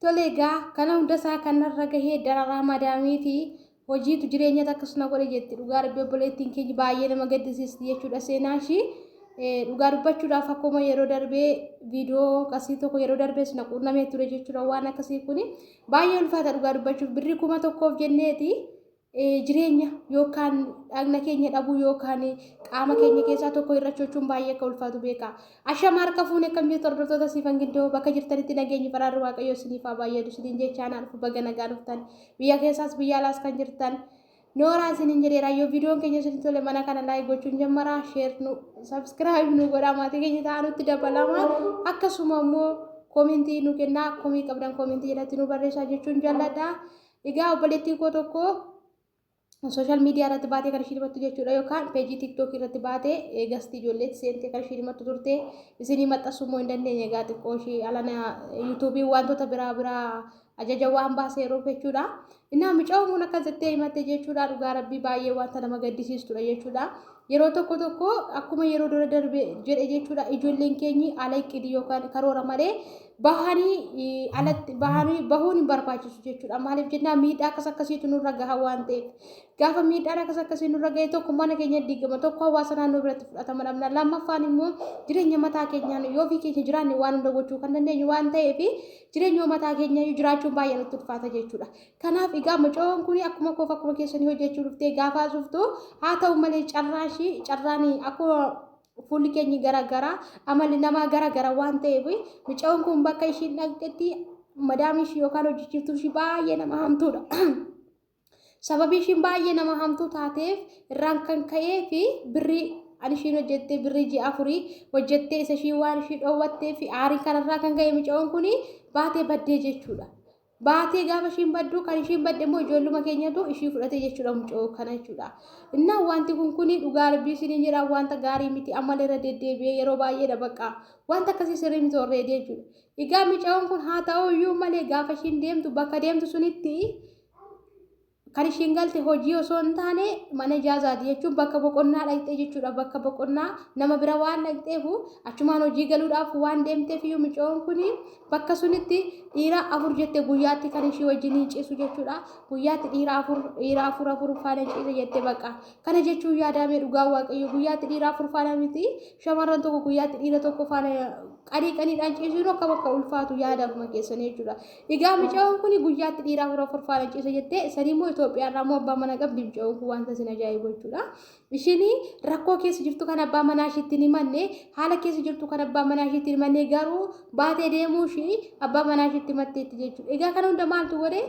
tolega kana hunda isaa kanarra gahee dararaa madaamiiti hojiitu jireenya takkasuna godhe jetti dhugaa rabbi obboleettiin keenya baay'ee nama gaddisiisti jechuudha seenaa ishii dhugaa dubbachuudhaaf akkuma yeroo darbee viidiyoo qasii tokko yeroo darbee suna quunnamee ture jechuudha waan akkasii kuni baay'ee ulfaata dhugaa dubbachuuf birrii 1,000 jenneeti jireenya yookaan dhagna keenya dhabuu yookaan qaama keenya keessaa tokko irrachuun baay'ee akka ulfaatu beeka ashama harka fuune kam jettu hordoftoota siifan gindoo bakka jirtanitti nageenyi faraarri waaqayyoo isiniifaa baay'ee dusiniin jechaan alfu baga nagaan dhuftan biyya keessaas biyya alaas kan jirtan Nora isinin jedheera yoo viidiyoon keenya isin tole mana kana laayik gochuun jammara sheer nu subscribe nu godhaa maatii keenya ta'anutti dabalama akkasuma immoo koomentii nu kennaa komii qabdan koomentii jedhatti nu barreessaa jechuun jaalladha egaa obboleettii koo tokko social media irratti baatee kan ishii dhimattu jechuudha yookaan peejii tiktok irratti baatee eegastii ijoolleetti seentee kan ishii dhimattu turte isinii maxxansuu hin dandeenye egaa xiqqoo ishii alana yuutuubii wantoota biraa ajaja waan baasee yeroo jechuudha innaa micaa'uun akka jettee himatte jechuudha dhugaa rabbii baay'ee wanta nama gaddisiistudha jechuudha yeroo tokko akkuma yeroo dura darbe jedhe jechuudha ijoolleen keenyi ala iqidii yookaan karoora malee bahanii alatti bahanii bahuun hin barbaachisu jechuudha maaliif jennaa miidhaa akkasiitu nurra gaha waan ta'eef gaafa miidhaan akkasii nurra gahe tokko mana keenya diigama tokko hawaasa naannoo biratti fudhatama dhabna lammaffaan immoo jireenya mataa keenyaan yoo fi keenya jiraanne waan hunda gochuu kan dandeenyu waan ta'eef jireenya mataa keenyaa jiraachuun baay'ee nutti ulfaata jechuudha kanaaf egaa mucoon kun akkuma keessanii hojjechuu dhuftee gaafa asuftu haa ta'u malee carraan akkuma fuulli keenya garagara amalli namaa garagara waan ta'eef mucoon kun bakka ishiin dhaqxetti madaamii ishii yookaan hojjechiiftuu ishii baay'ee nama hamtuudha sababii ishiin baay'ee nama hamtuu taateef irraan kan ka'ee fi birrii ani ishiin hojjettee birrii ji'a 4 hojjettee isa ishii waan ishii dhoowwattee fi aarii kanarraa kan ka'e mucoon kun baatee baddee jechuudha baatee gaafa ishiin baddu kan ishiin badde immoo ijoolluma keenyatu ishii fudhate jechuudha mucoo kana jechuudha innaa wanti kun dhugaa rabbii isiniin jedha wanta gaarii miti ammalirra deddeebi'ee yeroo baay'eedha baqa wanta akkasii sirrii miti horreedee jechuudha egaa mucoon kun haa ta'u iyyuu malee gaafa ishiin deemtu bakka deemtu sunitti kan ishiin galte hojii osoo hin taane mana ijaazaati jechuun bakka boqonnaa dhaqxee jechuudha bakka boqonnaa nama bira waan dhaqxeef achumaan hojii galuudhaaf waan deemteef iyyuu mucoon kun bakka sunitti dhiira 4 jette guyyaatti kan ishii wajjin ciisu jechuudha guyyaatti dhiira 4 faana ciisa jette baqa kana jechuun yaadamee dhugaa waaqayyo guyyaatti dhiira 4 faana miti shamarran tokko guyyaatti dhiira tokko faana qaniidhaan ciisuun akka bakka ulfaatu yaadama keessan jechuudha egaa mucoon kun guyyaatti dhiira 4 faana ciisa jette sanii immoo Itoophiyaa irraa immoo abbaa manaa qabdi mucoon kun wanta sin ajaa'ibu jechuudha ishiin rakkoo keessa jirtu kan abbaa manaa ishiitti himanne haala keessa jirtu kan abbaa manaa ishiitti himanne garuu baatee deemuu ishii abbaa manaa ishiitti himatteetti jechuudha egaa kana hunda maaltu godhe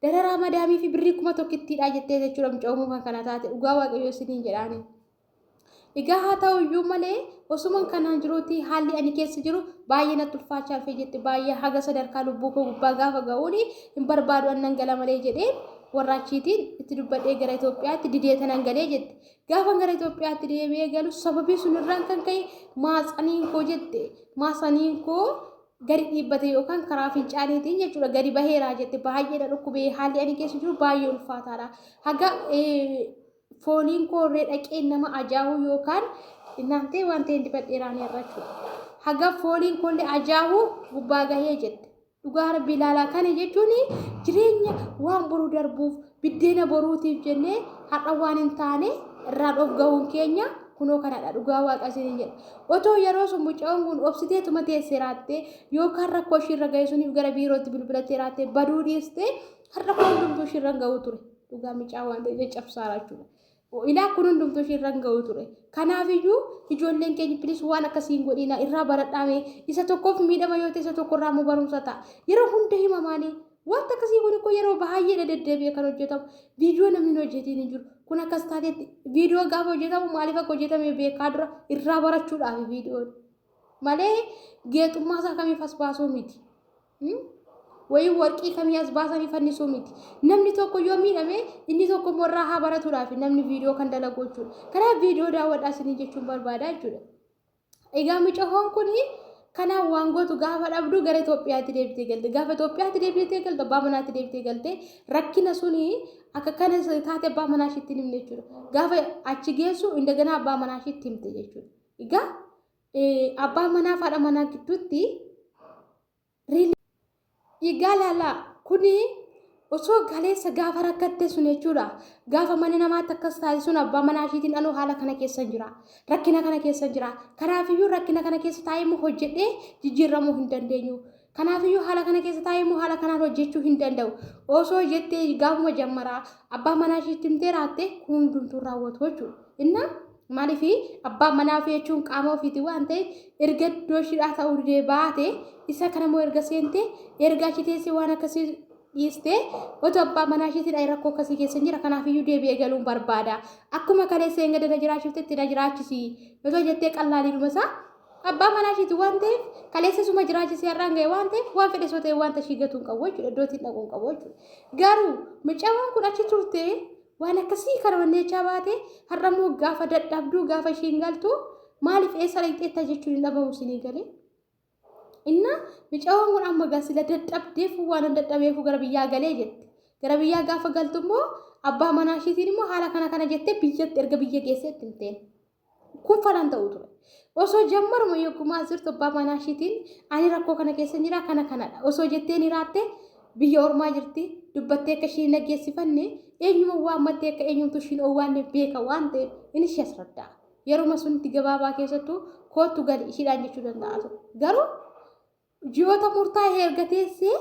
dararaa madaamii fi birrii 1,000 jettee jechuudha mucoon kan kana taate dhugaa waaqayyo isiniin jedhaani egaa haa ta'u iyyuu malee osuma kanaan jiruuti haalli ani keessa jiru baay'ee natti ulfaachaa dhufee jette baay'ee haga sadarkaa lubbuu koo gubbaa gaafa ga'uun hin barbaadu annan gala malee jedhee warraachiitiin itti dubbadhee gara Itoophiyaatti didee tanan galee jette gaafa gara Itoophiyaatti deebi'ee galu sababii sunirraan kan ka'e maatsaniin koo jette maatsaniin koo gadi dhiibbate yookaan karaa fincaaniitiin jechuudha gadi baheeraa jette baay'ee dhukkubee haalli ani keessa jiru baay'ee ulfaataadha haga fooliin koorree dhaqee nama ajaahu yookaan inaantee wanta hindi badheeraan irrachuudha haga fooliin koollee ajaahu gubbaa gahee jette dhugaa rabbii ilaalaa kana jechuun jireenya waan boruu darbuuf biddeena boruutiif jennee har'a waan hin taane irraan of gahuun keenya kunoo kanadha dhugaa waaqa isiniin jedha otoo yeroo sun mucoon kun obsiteetuma teessee raattee yookaan rakkoo ishiirra ga'e suniif gara biirootti bilbilattee raattee baduu dhiistee har'a kun hundumtuu ishiirra ga'uu ture dhugaa mucaa waan ta'e cabsaara jechuudha ilaa kun hundumtuu ishiirra ga'uu ture kanaafiyyuu ijoolleen keenya bilis waan akkasiin godhina irraa baradhaame isa tokkoof miidhama yoo ta'e isa tokkorraa immoo barumsa ta'a yeroo hunda himamaanii wanta akkasii kun yeroo baay'ee deddeebi'ee kan hojjetamu viidiyoo namni hojjetiin hin jiru kun akkas taatetti viidiyoo gaafa hojjetamu maaliif akka hojjetame beekaa dura irraa barachuudhaaf viidiyoon malee geexummaa isaa kamiif as baasuu miti wayii warqii kamii as baasanii fannisuu miti namni tokko yoo miidhame inni tokko immoo irraa haa baratuudhaaf namni viidiyoo kan dalagu jechuudha kanaaf viidiyoo daawwadhaa isinii jechuun barbaada jechuudha egaa mucoon kun kanaan waan gootu gaafa dhabdu gara Itoophiyaatti deebitee galte gaafa Itoophiyaatti deebitee galte abbaa manaatti deebitee galte rakkina suni akka kana taate abbaa manaa ishiitti himne jechuudha gaafa achi geessu indagana abbaa manaa ishiitti himte jechuudha egaa abbaa manaa fi haadha manaa gidduutti Igaalala kuni osoo galeessa gaafa rakkatte sun jechuudha. Gaafa manni namaatti akkas taasisuun abbaa manaa ishiitiin anuu haala kana keessa jira. Rakkina kana keessa jira. Kanaafiyyuu rakkina kana keessa taa'ee hojjedhee jijjiiramuu hin dandeenyu. Kanaafiyyuu haala kana keessa taa'ee haala kanaan hojjechuu hin danda'u. Osoo jettee gaafuma jammaraa abbaa manaa ishiitti himtee raatte kun hundumtuu raawwatu jechuudha. Inna maaliifi abbaa manaa fi jechuun qaama ofiiti waan ta'eef erga dooshiidhaa ta'uu baate isa kanammoo erga seente erga achi teessee waan akkasii dhiiste otoo abbaa manaa ishiitiin rakkoo akkasii keessa jira. Kanaafiyyuu deebi'ee galuun barbaada. Akkuma kaleessa hin gadi na jiraachiftetti na jiraachisi. Otoo jettee qal'aanii dhumasaa abbaa manaa ishiiti waan ta'eef kaleessa suma jiraachisee har'aan ga'e waan ta'eef waan fedhe soo ta'e wanta ishii gatuun qabu jechuudha. Iddootiin dhaquun qabu jechuudha. Garuu mucaawwan kun achi turtee waan akkasii kana wanneechaa baate har'ammoo gaafa dadhabduu gaafa ishiin galtu maaliif eessa dhaqxeetta jechuun hin dhabamu isinii galee. Inna mucaawwan kun amma gaasila dadhabdeef waan dadhabeef gara biyyaa galee jette. Gara biyyaa gaafa galtu immoo abbaa manaa ishiitiin immoo haala kana jettee biyyatti erga biyya geesseetti himteen. Kun falan ta'u ture. Osoo jammaruma yookumaa sirtu abbaa manaa ishiitiin ani rakkoo kana keessa jira kanadha. Osoo jettee ni raatte biyya ormaa jirti dubbattee akka ishiin nageessifanne eenyuma waan mattee akka eenyumtu ishiin oowwaanne beeka waan ta'eef inni ishee asraddaa. Yeruma sunitti gabaabaa keessattuu kootu gali ishiidhaan jechuu danda'a ture. Garuu ji'oota murtaa'e erga teessee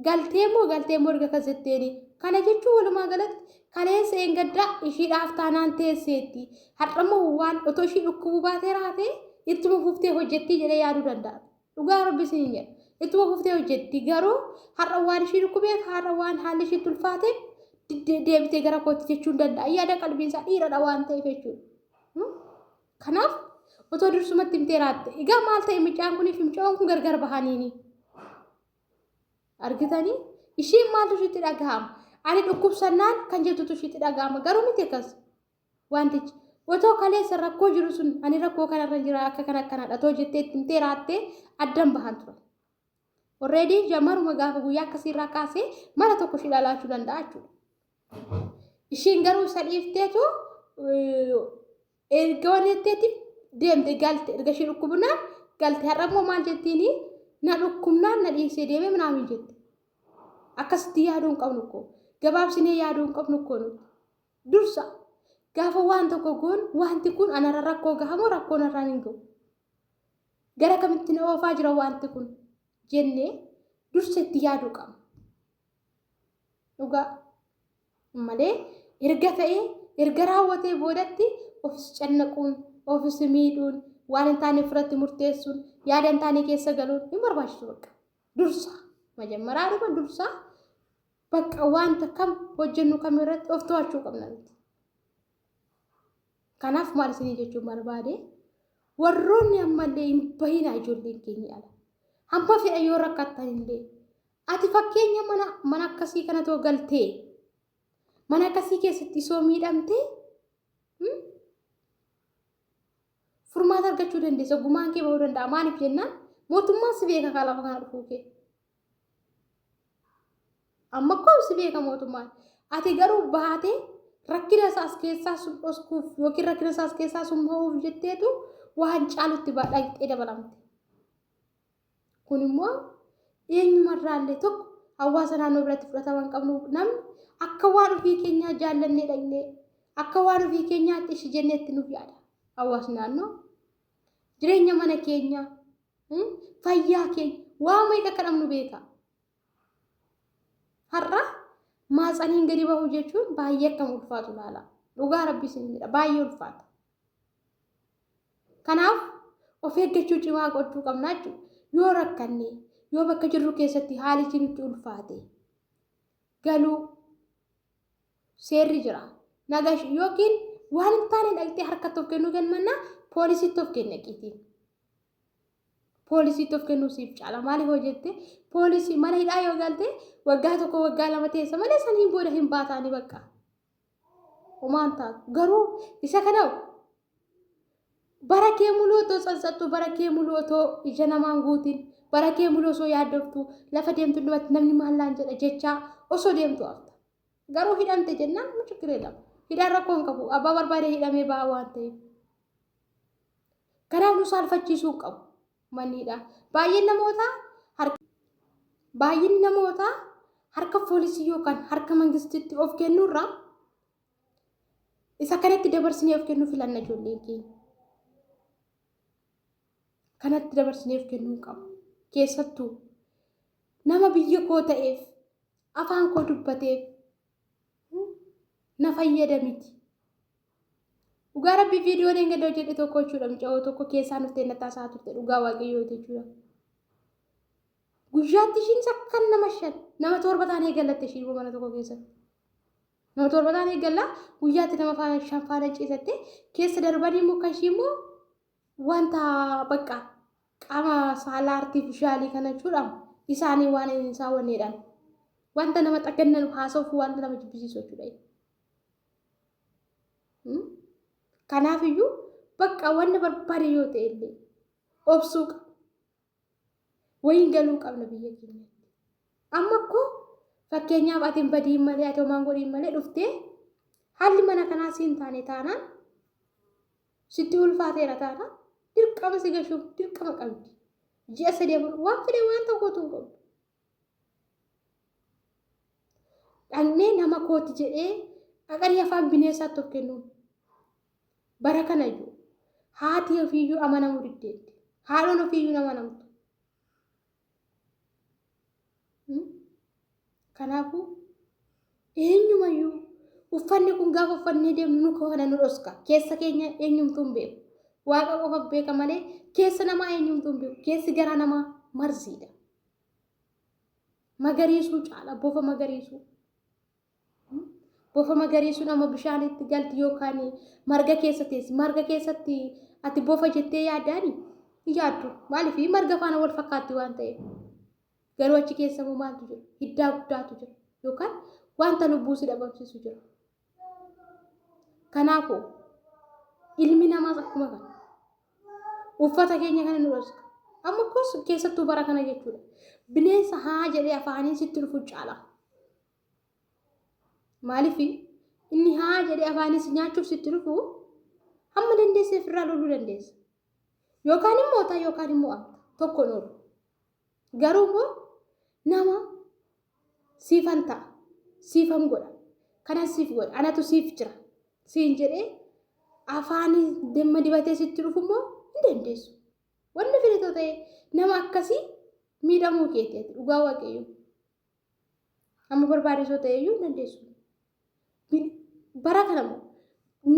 galteemmoo erga kasetteeni. Kana jechuun walumaa galatti kaleessa engaddaa ishiidhaaf taanaan teesseetti. Har'ammoo waan otoo ishii dhukkubuu baatee raatee ittuma fuftee hojjettii jedhee yaaduu danda'a. Dhugaa rabbisiin jedha. Ittuma fuftee hojjetti garuu har'a waan ishii dhukkubeef har'a waan haalli ishii tulfaateef deebitee gara kootti jechuun danda'a. Yaada qalbiinsaa dhiiradha waan ta'eef jechuudha. Kanaaf otoo dursumatti himtee raatte. Egaa maal ta'e mucaan kunii fi mucaan kun gargar bahaniini. Argitanii ishiin maaltu ishiitti dhagahama? Ani dhukkubsannaan kan jettutu ishiitti dhagahama. Garuu miti akkas wantichi otoo kaleessa rakkoo jiru sun ani rakkoo kanarra jira akka kanadha otoo jettee himtee raattee addan bahan ture. Already jammaruma gaafa guyyaa akkasiirraa kaasee mana tokko ishii dhalaachuu danda'a jechuudha. Ishiin garuu isa dhiifteetu erga waan jetteetti deemte galte erga ishii dhukkubnaan galte har'ammoo maal jettiini na dhukkubnaan na dhiisee deemee minaamin jette. Akkasitti yaaduu hin qabnu koo gabaabsinee yaaduu hin qabnu koo nuti dursa gaafa waan tokko goon wanti kun anarra rakkoo gahamoo rakkoo narraan hin gahu. Gara kamitti na oofaa jira wanti kun jennee dursa itti yaaduu qabna. Dhugaa malee erga ta'ee erga raawwatee boodatti ofis cannaquun ofis miidhuun waan hin taane fudhatti murteessuun yaada hin taane keessa galuun hin barbaachisu bakka. Dursa majammaraa dhufa dursa bakka wanta kam hojjennu kamirratti of to'achuu qabna. Kanaaf maal isinii jechuun barbaade warroonni ammallee hin bahina ijoolleen keenya ala. Hamma fedha yoo rakkattan illee ati fakkeenya mana akkasii kana too galtee mana akkasii keessatti soo miidhamtee furmaata argachuu dandeessa. Gumaan kee bahuu danda'a. Maaliif jennaan mootummaan si beeka kaa lafa kana dhufuu kee. Amma koo si beeka mootummaan. Ati garuu baatee rakkina isaas keessaa sun dhoskuuf yookiin rakkina isaas keessaa sun bahuuf jetteetu waan caalutti dhaqxee dabalamte. Kun immoo eenyumarraallee tokko hawaasa naannoo biratti fudhatama hin qabnu namni akka waan ofii keenyaa jaallannee dhaqnee akka waan ofii keenyaatti ishi jenneetti nuuf yaada. Hawaasni naannoo jireenya mana keenyaa fayyaa keenya waan meeqa akka dhabnu beeka. Har'a maatsaniin gadi bahuu jechuun baay'ee akkam ulfaatu laala. Dhugaa rabbi isin jedha baay'ee ulfaata. Kanaaf of eeggachuu cimaa gochuu qabna jechuudha. Yoo rakkanne yoo bakka jirru keessatti haalichi nutti ulfaate galuu seerri jira. Nagash yookiin waan hin taane dhaqxee harkatti of kennuu kennu poolisiitti of kennaqiitiin. Poolisiitti of kennuu siif caala. Maaliif hojjette poolisii mana hidhaa yoo galte waggaa tokko waggaa lama teessa malee saniin booda hin baataani bakka. Homaan taatu garuu isa kana bara kee muluu otoo tsatsattu bara kee muluu otoo ija namaan guutiin bara kee muluu osoo yaaddoftu lafa deemtu dhumatti namni maallaan jedha jechaa osoo deemtu hafta. Garuu hidhamte jennaan mu chikkiree lama. Hidhaan rakkoo hin qabu. Abbaa barbaade hidhamee ba'a waan ta'eef. Kanaaf nu saalfachiisuu qabu. Manniidha. Baay'een namoota baay'inni namoota harka poolisii yookaan harka mangistitti of kennurraa isa kanatti dabarsinee of kennuu filanna ijoolleen keenya. Kanatti dabarsinee of kennuu qabu. Keessattuu nama biyya koo ta'eef afaan koo dubbateef na fayyada miti. Dhugaa rabbi viidiyoon engadoo jedhe tokko jechuudha mucaa tokko keessaa nuftee nataa isaa turte dhugaa waaqayyooti jechuudha. Guyyaatti ishiin sakkan nama 5 nama 7 taanee galatte ishiin mana tokko keessatti. Nama 7 taanee galla guyyaatti nama 5 faana ciisatte keessa darbanii muka ishii immoo wanta bakka qaama saala artifishaalii kana jechuudha. Isaanii waan isaa wanneedhaan wanta nama xaggannan haasa'uuf wanta nama jibbisiisu jechuudha. Kanaaf iyyuu bakka wanna barbaade yoo ta'e illee obsuu qaba. Wayin galuu qabna biyya keenyatti. Amma ko fakkeenyaaf atiin badii malee atoo maangodiin malee dhuftee haalli mana kanaa siin taane taanaan sitti ulfaateera taanaan dirqama si gashuuf dirqama qabdi. Ji'a 3 waan fedhe waan tokkotu hin qabdu. Dhaqnee nama kooti jedhee aqarii afaan bineensaatti of kennuun. Bara kana iyyuu haati ofiiyyuu amanamuu diddeetti. Haadhoon ofiiyyuu nama amanamtu. Kanaafuu eenyumayyuu uffanni kun gaafa uffannee deemnu nu kana nu dhoska. Keessa keenya eenyumtuu hin beeku. Waaqa qofa beeka malee keessa namaa eenyumtuu hin beeku. Keessi garaa namaa marziidha. Magariisuu caala bofa magariisuu. Bofa magariisuu nama bishaanitti galti yookaan marga keessa teessi. Marga keessatti ati bofa jettee yaaddaani yaaddu. Maaliif marga faana wal fakkaatti waan ta'eef. Garuu achi keessa immoo maaltu jira? Hiddaa guddaatu jira yookaan wanta lubbuu si dhabamsiisu jira. Kanaafuu ilmi namaas akkuma kana uffata keenya kana nu dhoska. Amma kos keessattuu bara kana jechuudha. Bineensa haa jedhee afaanii sitti dhufu caala. Maaliif inni haa jedhee afaanii si nyaachuuf sitti dhufu hamma dandeessee ofirraa loluu dandeessa. Yookaan immoo ta'a yookaan immoo akka tokko noolu. Garuu immoo nama siifan ta'a. Siifan godha. Kanas siif godha. Anatu siif jira. Siin jedhee afaanii damma dibatee sitti dhufu immoo hin dandeessu. Wanni filatoo ta'e nama akkasii miidhamuu keetti dhugaa waaqayyoo. Amma barbaadisoo ta'e iyyuu hin dandeessu. Bara kana immoo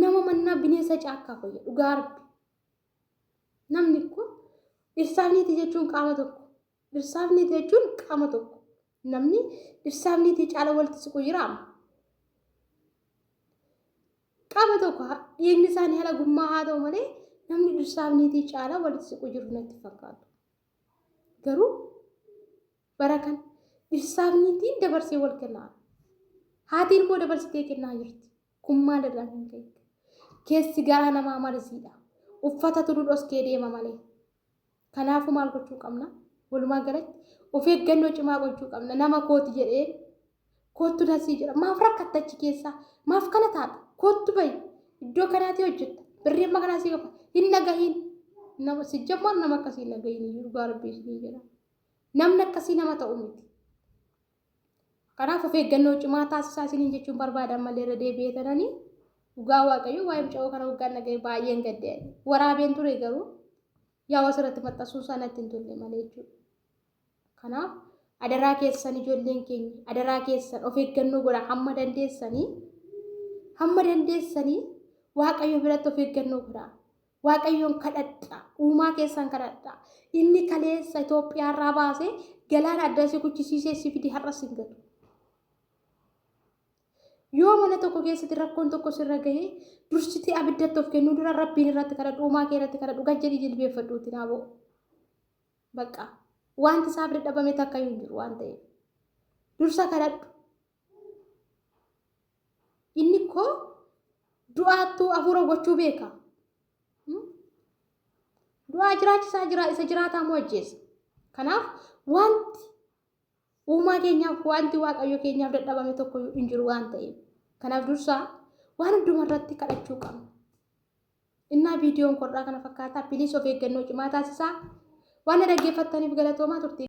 nama mannaa bineensa caakkaa fayyadu dhugaa rabbi. Namni kun dhirsaafniiti jechuun qaama tokko. Dhirsaafniiti jechuun qaama tokko. Namni dhirsaafniiti caala walitti siqu jira amma. Qaama tokko dhiigni isaanii haala gummaa haa ta'u malee namni dhirsaafniiti caala walitti siqu jiru natti fakkaatu. Garuu bara kana dhirsaafniitiin dabarsee wal kennaa. Haatiin immoo dabarsitee kennaa jirti. Kun maal irraa kan ka'e? Keessi garaa namaa marziidha. Uffata turu dhoskee deema malee. Kanaafuu maal gochuu qabna? Walumaa galatti of eeggannoo cimaa gochuu qabna. Nama kooti jedhee koottu nasii jira. Maaf rakkatta achi keessaa? Maaf kana taata? Koottu bayi. Iddoo kanaatti hojjetta. Birrii amma kanaa sii qaba. Hin nagahiin. Nama si jammaan nama akkasii hin nagahiin iyyuu dhugaa rabbii isinii jedha. Namni akkasii nama ta'u miti. Kanaaf of eeggannoo cimaa taasisaa isiniin jechuun barbaadan malee irra deebi'eetanii dhugaa waaqayyoo waa'ee mucaa kana waggaan nagahee baay'een gaddee waraabeen ture garuu yaa asirratti maxxansuu sanatti hin tolle malee jechuudha. Kanaaf adaraa keessan ijoolleen keenya adaraa keessan of eeggannoo godha hamma dandeessanii waaqayyo biratti of eeggannoo godha. Waaqayyoon kadhadha uumaa keessan kadhadha. Inni kaleessa Itoophiyaa irraa baasee galaana adda si kuchisiisee si fidi har'as hin gatu. Yoo mana tokko keessatti rakkoon tokko sirra gahee dursitee abiddatti of kennuu dura rabbiin irratti kadhadhu uumaa kee irratti kadhadhu gajjadii jilbeeffadhuuti naaboo. Bakka wanti isaaf dadhabame takka hin jiru waan ta'eef dursa kadhadhu. Inni koo du'aattuu hafuura gochuu beeka. Du'aa jiraachisaa jira isa jiraataa moo ajjeessa. Kanaaf wanti uumaa keenyaaf wanti waaqayyo keenyaaf dadhabame tokko hin jiru waan ta'eef. Kanaaf dursaa waan hunduma irratti kadhachuu qabna. Innaa viidiyoon korraa kana fakkaataa biliis of eeggannoo cimaa taasisaa waan dhaggeeffattaniif galatoomaa turte.